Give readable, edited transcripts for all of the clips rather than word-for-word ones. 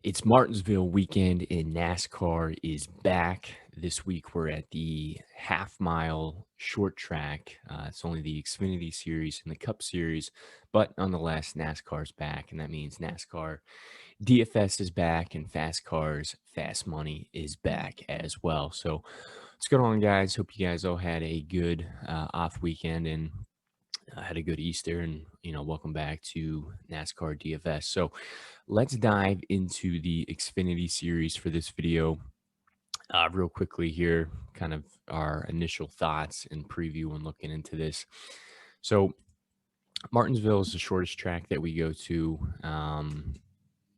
It's Martinsville weekend and NASCAR is back. This week we're at the half mile short track. It's only the Xfinity series and the Cup series, but nonetheless, NASCAR's back, and that means NASCAR DFS is back and Fast Cars, Fast Money is back as well. So, what's going on, guys? Hope you guys all had a good off weekend and had a good Easter, and welcome back to NASCAR DFS. So let's dive into the Xfinity series for this video real quickly here, kind of our initial thoughts and preview when looking into this. So Martinsville is the shortest track that we go to.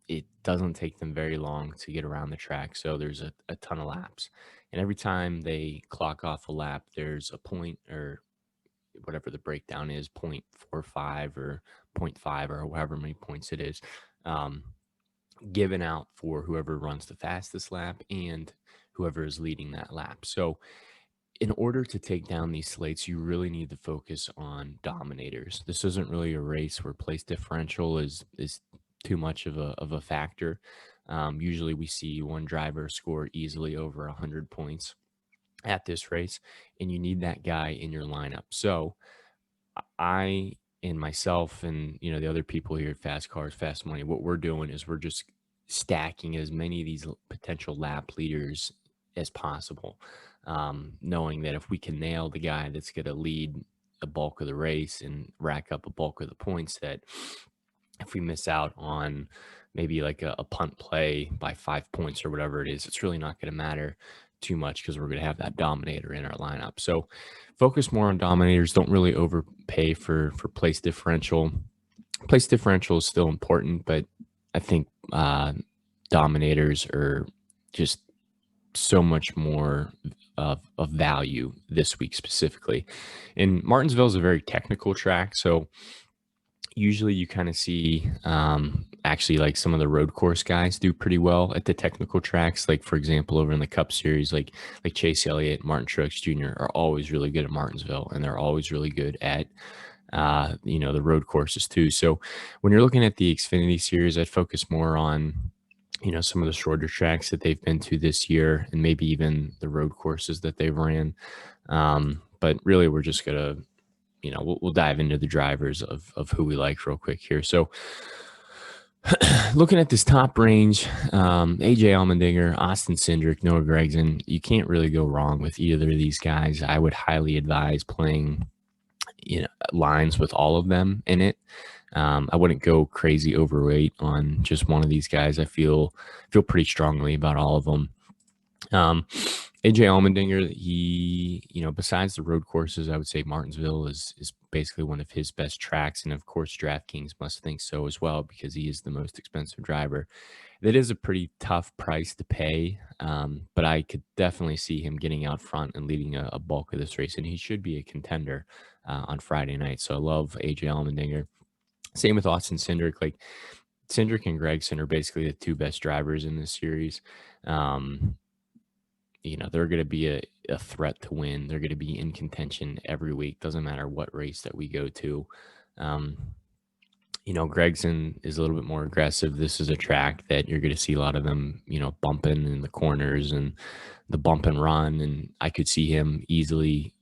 It doesn't take them very long to get around the track, so there's a ton of laps, and every time they clock off a lap, there's a point, or whatever the breakdown is, 0.45 or 0.5 or however many points it is, given out for whoever runs the fastest lap and whoever is leading that lap. So in order to take down these slates, you really need to focus on dominators. This isn't really a race where place differential is too much of a factor. Usually we see one driver score easily over 100 points at this race, and you need that guy in your lineup. So I and myself and the other people here at Fast Cars, Fast Money, what we're doing is we're just stacking as many of these potential lap leaders as possible, knowing that if we can nail the guy that's going to lead a bulk of the race and rack up a bulk of the points, that if we miss out on maybe like a punt play by 5 points or whatever it is, it's really not going to matter too much because we're going to have that dominator in our lineup. So focus more on dominators. Don't really overpay for place differential. Place differential is still important, but I think dominators are just so much more of value this week specifically. And Martinsville is a very technical track, so usually you kind of see actually like some of the road course guys do pretty well at the technical tracks. Like, for example, over in the Cup Series, like Chase Elliott, Martin Truex Jr. are always really good at Martinsville, and they're always really good at the road courses too. So when you're looking at the Xfinity series, I'd focus more on some of the shorter tracks that they've been to this year, and maybe even the road courses that they've ran. But really, we're just gonna we'll dive into the drivers of who we like real quick here. So looking at this top range, AJ Allmendinger, Austin Cindric, Noah Gragson, you can't really go wrong with either of these guys. I would highly advise playing lines with all of them in it. I wouldn't go crazy overweight on just one of these guys. I feel pretty strongly about all of them. AJ Allmendinger, he, besides the road courses, I would say Martinsville is basically one of his best tracks. And of course, DraftKings must think so as well, because he is the most expensive driver. That is a pretty tough price to pay, but I could definitely see him getting out front and leading a bulk of this race. And he should be a contender on Friday night. So I love AJ Allmendinger. Same with Austin Cindric. Like, Cindric and Gragson are basically the two best drivers in this series. They're going to be a threat to win. They're going to be in contention every week. Doesn't matter what race that we go to. Gragson is a little bit more aggressive. This is a track that you're going to see a lot of them, bumping in the corners and the bump and run. And I could see him easily,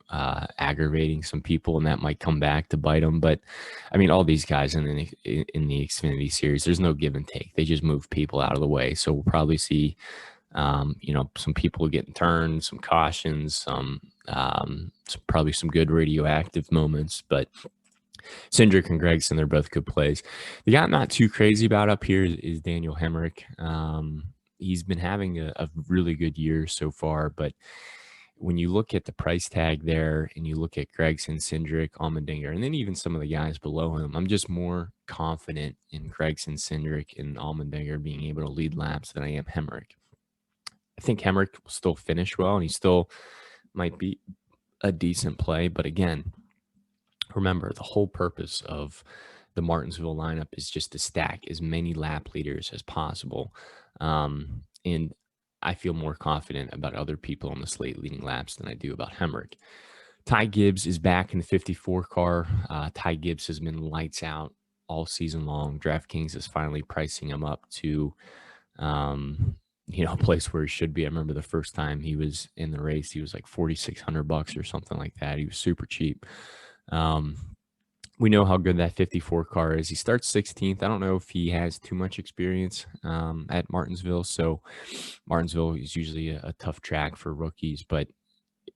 aggravating some people, and that might come back to bite him. But I mean, all these guys in the Xfinity series, there's no give and take. They just move people out of the way. So we'll probably see some people getting turned, some cautions, probably some good radioactive moments. But Cindric and Gragson, they're both good plays. The guy I'm not too crazy about up here is Daniel Hemrick. He's been having a really good year so far, but when you look at the price tag there and you look at Gragson, Cindric, Allmendinger, and then even some of the guys below him, I'm just more confident in Gragson, Cindric, and Allmendinger being able to lead laps than I am Hemrick. I think Hemrick will still finish well, and he still might be a decent play. But again, remember, the whole purpose of the Martinsville lineup is just to stack as many lap leaders as possible. And I feel more confident about other people on the slate leading laps than I do about Hemrick. Ty Gibbs is back in the 54 car. Ty Gibbs has been lights out all season long. DraftKings is finally pricing him up to, a place where he should be. I remember the first time he was in the race, he was like $4,600 or something like that. He was super cheap. We know how good that 54 car is. He starts 16th. I don't know if he has too much experience at Martinsville. So Martinsville is usually a tough track for rookies, but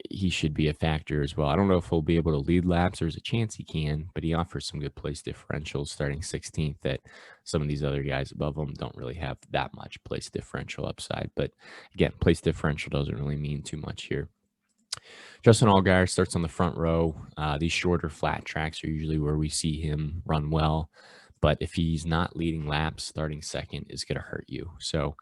he should be a factor as well. I don't know if he'll be able to lead laps. There's a chance he can, but he offers some good place differentials starting 16th that some of these other guys above him don't really have that much place differential upside. But again, place differential doesn't really mean too much here. Justin Allgaier starts on the front row. These shorter flat tracks are usually where we see him run well. But if he's not leading laps, starting second is going to hurt you. So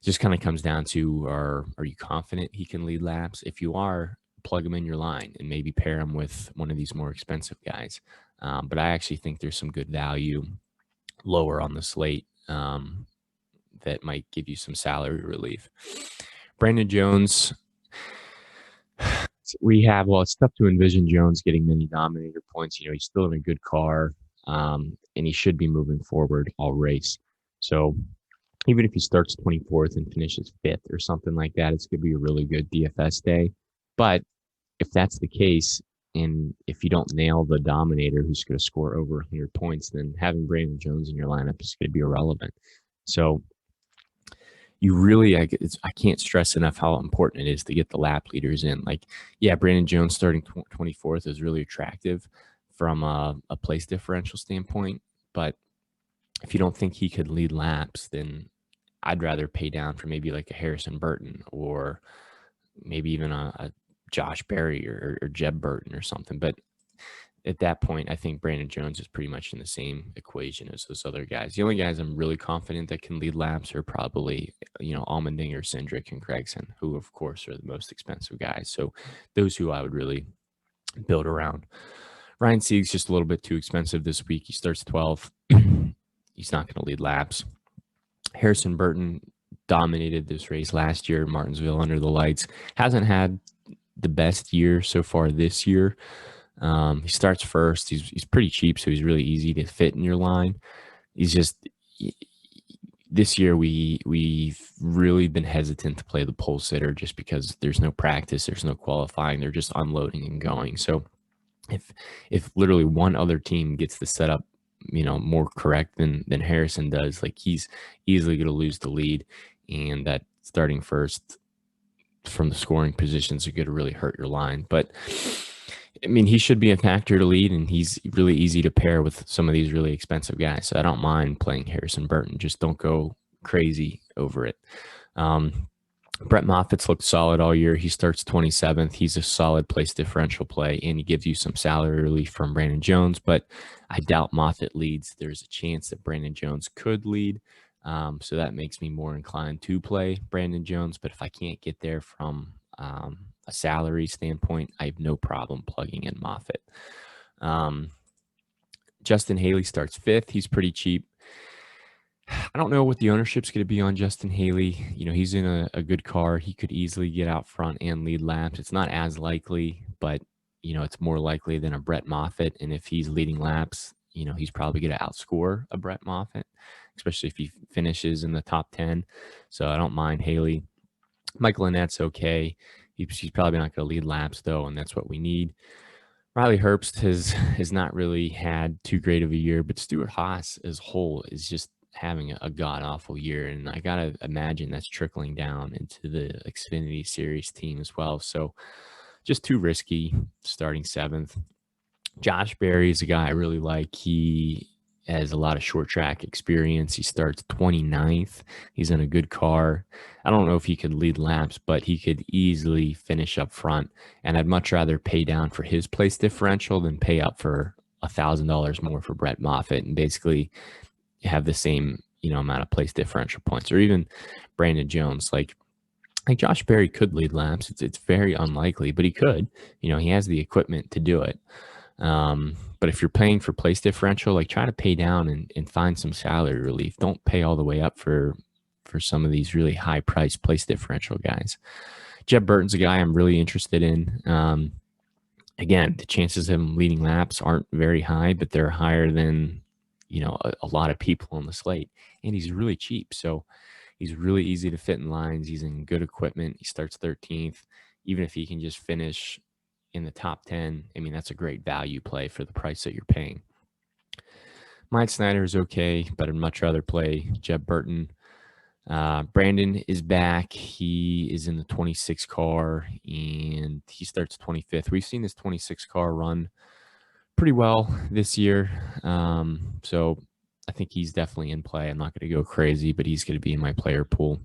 it just kind of comes down to, are you confident he can lead laps? If you are, plug him in your line and maybe pair him with one of these more expensive guys. But I actually think there's some good value lower on the slate that might give you some salary relief. Brandon Jones, it's tough to envision Jones getting many dominator points. He's still in a good car, and he should be moving forward all race. So even if he starts 24th and finishes 5th or something like that, it's going to be a really good DFS day. But if that's the case, and if you don't nail the dominator who's going to score over 100 points, then having Brandon Jones in your lineup is going to be irrelevant. So you really, I can't stress enough how important it is to get the lap leaders in. Brandon Jones starting 24th is really attractive from a place differential standpoint. But if you don't think he could lead laps, then I'd rather pay down for maybe like a Harrison Burton or maybe even a Josh Berry or Jeb Burton or something. But at that point, I think Brandon Jones is pretty much in the same equation as those other guys. The only guys I'm really confident that can lead laps are probably, Allmendinger, Cindric, and Gregson, who of course are the most expensive guys. So those who I would really build around. Ryan Sieg's just a little bit too expensive this week. He starts 12th. He's not going to lead laps. Harrison Burton dominated this race last year, Martinsville under the lights. Hasn't had the best year so far this year. He starts first. He's pretty cheap, so he's really easy to fit in your line. This year we've really been hesitant to play the pole sitter just because there's no practice, there's no qualifying, they're just unloading and going. So if literally one other team gets the setup, more correct than Harrison does, he's easily going to lose the lead, and that starting first from the scoring positions are going to really hurt your line. But he should be a factor to lead, and he's really easy to pair with some of these really expensive guys. So I don't mind playing Harrison Burton. Just don't go crazy over it. Brett Moffitt's looked solid all year. He starts 27th. He's a solid place differential play, and he gives you some salary relief from Brandon Jones, but I doubt Moffitt leads. There's a chance that Brandon Jones could lead. So that makes me more inclined to play Brandon Jones. But if I can't get there from a salary standpoint, I have no problem plugging in Moffitt. Justin Haley starts 5th. He's pretty cheap. I don't know what the ownership's going to be on Justin Haley. He's in a good car. He could easily get out front and lead laps. It's not as likely, but, it's more likely than a Brett Moffitt. And if he's leading laps, he's probably going to outscore a Brett Moffitt, especially if he finishes in the top 10. So I don't mind Haley. Michael Annette's okay. He's probably not going to lead laps, though, and that's what we need. Riley Herbst has not really had too great of a year, but Stuart Haas as a whole is just having a god-awful year, and I gotta imagine that's trickling down into the Xfinity Series team as well. So just too risky starting 7th. Josh Berry is a guy I really like. He has a lot of short track experience. He starts 29th. He's in a good car. I don't know if he could lead laps, but he could easily finish up front, and I'd much rather pay down for his place differential than pay up for $1,000 more for Brett Moffitt and basically have the same, amount of place differential points. Or even Brandon Jones, like Josh Berry could lead laps. It's very unlikely, but he could. He has the equipment to do it. But if you're paying for place differential, try to pay down and find some salary relief. Don't pay all the way up for some of these really high price place differential guys. Jeb Burton's a guy I'm really interested in. Again, the chances of him leading laps aren't very high, but they're higher than a lot of people on the slate, and he's really cheap. So he's really easy to fit in lines. He's in good equipment. He starts 13th. Even if he can just finish in the top 10, I mean, that's a great value play for the price that you're paying. Mike Snyder is okay, but I'd much rather play Jeb Burton. Brandon is back. He is in the 26 car, and he starts 25th. We've seen this 26 car run pretty well this year. So I think he's definitely in play. I'm not going to go crazy, but he's going to be in my player pool.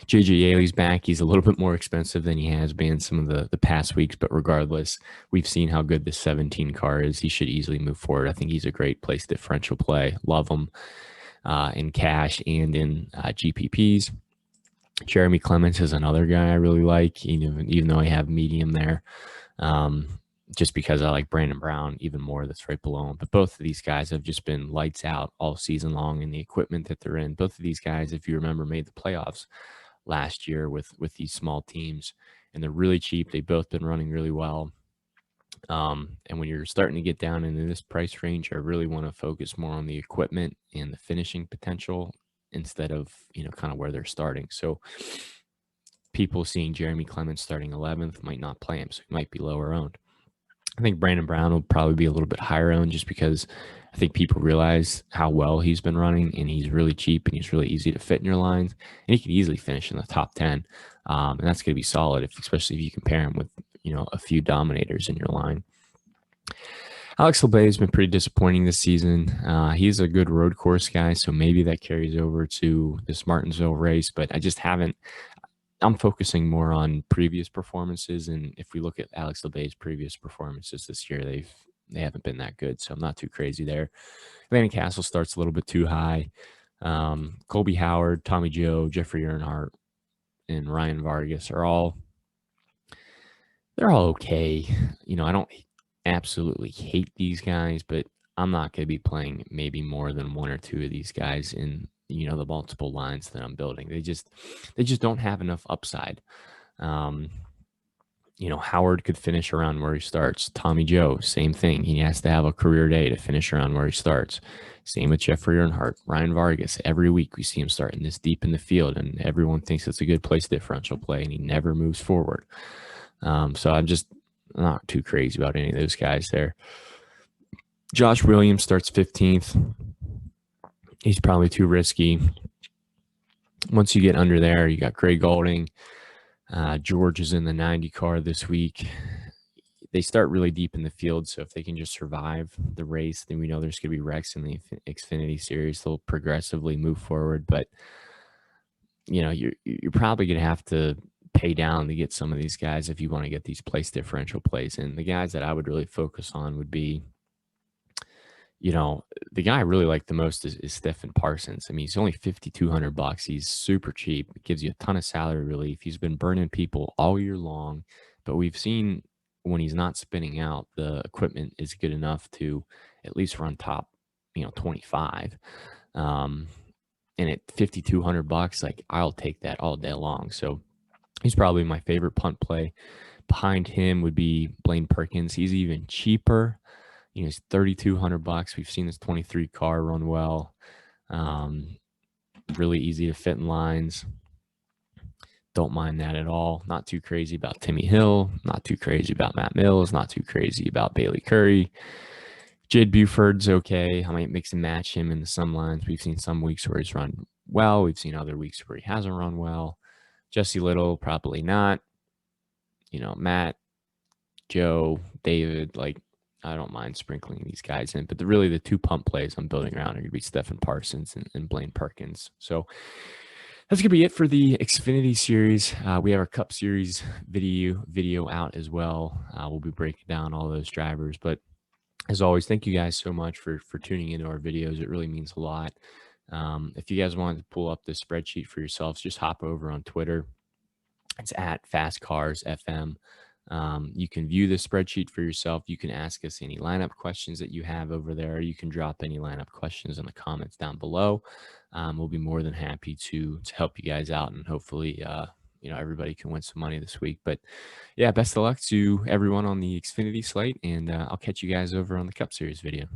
JJ Yaley's back. He's a little bit more expensive than he has been some of the past weeks, but regardless, we've seen how good this 17 car is. He should easily move forward. I think he's a great place differential play. Love him in cash and in GPPs. Jeremy Clements is another guy I really like, even though I have medium there. Just because I like Brandon Brown even more, that's right below him. But both of these guys have just been lights out all season long in the equipment that they're in. Both of these guys, if you remember, made the playoffs last year with these small teams, and they're really cheap. They've both been running really well. And when you're starting to get down into this price range, I really want to focus more on the equipment and the finishing potential instead of, kind of where they're starting. So people seeing Jeremy Clements starting 11th might not play him, so he might be lower owned. I think Brandon Brown will probably be a little bit higher owned just because I think people realize how well he's been running, and he's really cheap and he's really easy to fit in your lines, and he can easily finish in the top 10. And that's going to be solid, especially if you compare him with, a few dominators in your line. Alex LeBay has been pretty disappointing this season. He's a good road course guy, so maybe that carries over to this Martinsville race, but I just haven't. I'm focusing more on previous performances, and if we look at Alex LeBay's previous performances this year, they haven't been that good, so I'm not too crazy there. Landon Castle starts a little bit too high. Colby Howard, Tommy Joe, Jeffrey Earnhardt, and Ryan Vargas they're all okay. I don't absolutely hate these guys, but I'm not going to be playing maybe more than one or two of these guys in the multiple lines that I'm building. They just don't have enough upside. Howard could finish around where he starts. Tommy Joe, same thing. He has to have a career day to finish around where he starts. Same with Jeffrey Earnhardt. Ryan Vargas, every week we see him starting this deep in the field, and everyone thinks it's a good place differential play, and he never moves forward. So I'm just not too crazy about any of those guys there. Josh Williams starts 15th. He's probably too risky. Once you get under there, you got Gray Golding. George is in the 90 car this week. They start really deep in the field, so if they can just survive the race, then we know there's going to be wrecks in the Xfinity series. They'll progressively move forward, but you're probably going to have to pay down to get some of these guys if you want to get these place differential plays. And the guys that I would really focus on would be, the guy I really like the most is Stephen Parsons. I mean, he's only $5,200. He's super cheap. It gives you a ton of salary relief. He's been burning people all year long, but we've seen when he's not spinning out, the equipment is good enough to at least run top, 25. And at $5,200, like I'll take that all day long. So he's probably my favorite punt play. Behind him would be Blaine Perkins. He's even cheaper. He's $3,200. We've seen this 23 car run well. Really easy to fit in lines. Don't mind that at all. Not too crazy about Timmy Hill. Not too crazy about Matt Mills. Not too crazy about Bailey Curry. Jade Buford's okay. I might mix and match him into some lines. We've seen some weeks where he's run well. We've seen other weeks where he hasn't run well. Jesse Little, probably not. Matt, Joe, David, I don't mind sprinkling these guys in, but really the two pump plays I'm building around are going to be Stephen Parsons and Blaine Perkins. So that's going to be it for the Xfinity series. We have our Cup Series video out as well. We'll be breaking down all those drivers. But as always, thank you guys so much for tuning into our videos. It really means a lot. If you guys wanted to pull up this spreadsheet for yourselves, just hop over on Twitter. It's at FastCarsFM. You can view the spreadsheet for yourself. You can ask us any lineup questions that you have over there. You can drop any lineup questions in the comments down below. We'll be more than happy to help you guys out, and hopefully, everybody can win some money this week. But yeah, best of luck to everyone on the Xfinity slate, and I'll catch you guys over on the Cup Series video.